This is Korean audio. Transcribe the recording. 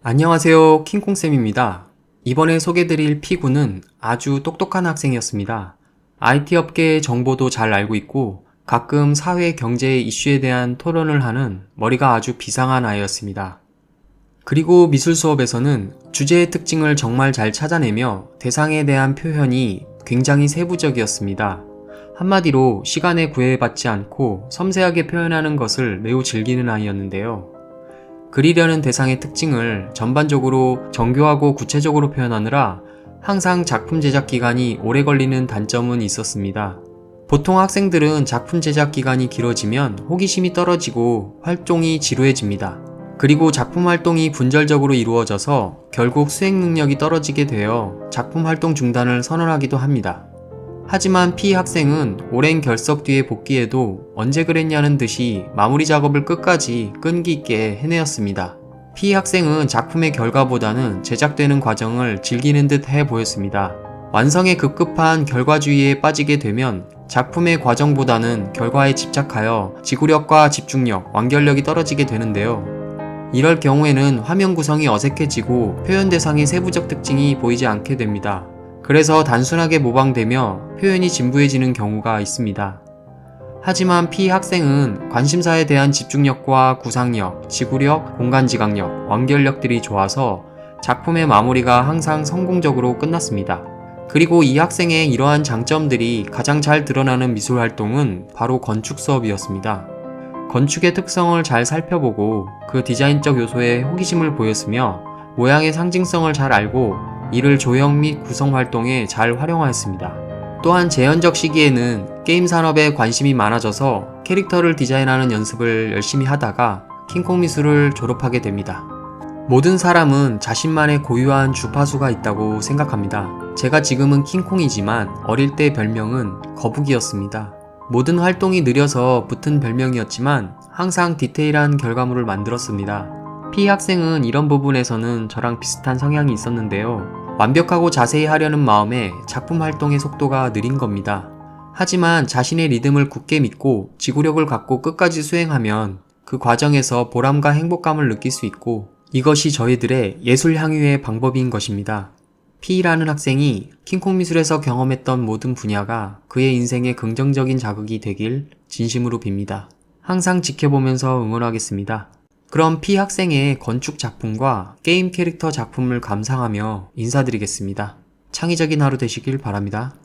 안녕하세요, 킹콩쌤입니다. 이번에 소개드릴 P9는 아주 똑똑한 학생이었습니다. IT 업계의 정보도 잘 알고 있고 가끔 사회 경제 이슈에 대한 토론을 하는 머리가 아주 비상한 아이였습니다. 그리고 미술 수업에서는 주제의 특징을 정말 잘 찾아내며 대상에 대한 표현이 굉장히 세부적이었습니다. 한마디로 시간에 구애받지 않고 섬세하게 표현하는 것을 매우 즐기는 아이였는데요. 그리려는 대상의 특징을 전반적으로 정교하고 구체적으로 표현하느라 항상 작품 제작 기간이 오래 걸리는 단점은 있었습니다. 보통 학생들은 작품 제작 기간이 길어지면 호기심이 떨어지고 활동이 지루해집니다. 그리고 작품 활동이 분절적으로 이루어져서 결국 수행 능력이 떨어지게 되어 작품 활동 중단을 선언하기도 합니다. 하지만 P 학생은 오랜 결석 뒤에 복귀해도 언제 그랬냐는 듯이 마무리 작업을 끝까지 끈기 있게 해내었습니다. P 학생은 작품의 결과보다는 제작되는 과정을 즐기는 듯 해 보였습니다. 완성에 급급한 결과주의에 빠지게 되면 작품의 과정보다는 결과에 집착하여 지구력과 집중력, 완결력이 떨어지게 되는데요. 이럴 경우에는 화면 구성이 어색해지고 표현 대상의 세부적 특징이 보이지 않게 됩니다. 그래서 단순하게 모방되며 표현이 진부해지는 경우가 있습니다. 하지만 P 학생은 관심사에 대한 집중력과 구상력, 지구력, 공간지각력, 완결력들이 좋아서 작품의 마무리가 항상 성공적으로 끝났습니다. 그리고 이 학생의 이러한 장점들이 가장 잘 드러나는 미술 활동은 바로 건축 수업이었습니다. 건축의 특성을 잘 살펴보고 그 디자인적 요소에 호기심을 보였으며 모양의 상징성을 잘 알고 이를 조형 및 구성 활동에 잘 활용하였습니다. 또한 재현적 시기에는 게임 산업에 관심이 많아져서 캐릭터를 디자인하는 연습을 열심히 하다가 킹콩 미술을 졸업하게 됩니다. 모든 사람은 자신만의 고유한 주파수가 있다고 생각합니다. 제가 지금은 킹콩이지만 어릴 때 별명은 거북이였습니다. 모든 활동이 느려서 붙은 별명이었지만 항상 디테일한 결과물을 만들었습니다. P 학생은 이런 부분에서는 저랑 비슷한 성향이 있었는데요. 완벽하고 자세히 하려는 마음에 작품 활동의 속도가 느린 겁니다. 하지만 자신의 리듬을 굳게 믿고 지구력을 갖고 끝까지 수행하면 그 과정에서 보람과 행복감을 느낄 수 있고 이것이 저희들의 예술 향유의 방법인 것입니다. P라는 학생이 킹콩 미술에서 경험했던 모든 분야가 그의 인생에 긍정적인 자극이 되길 진심으로 빕니다. 항상 지켜보면서 응원하겠습니다. 그럼 P 학생의 건축 작품과 게임 캐릭터 작품을 감상하며 인사드리겠습니다. 창의적인 하루 되시길 바랍니다.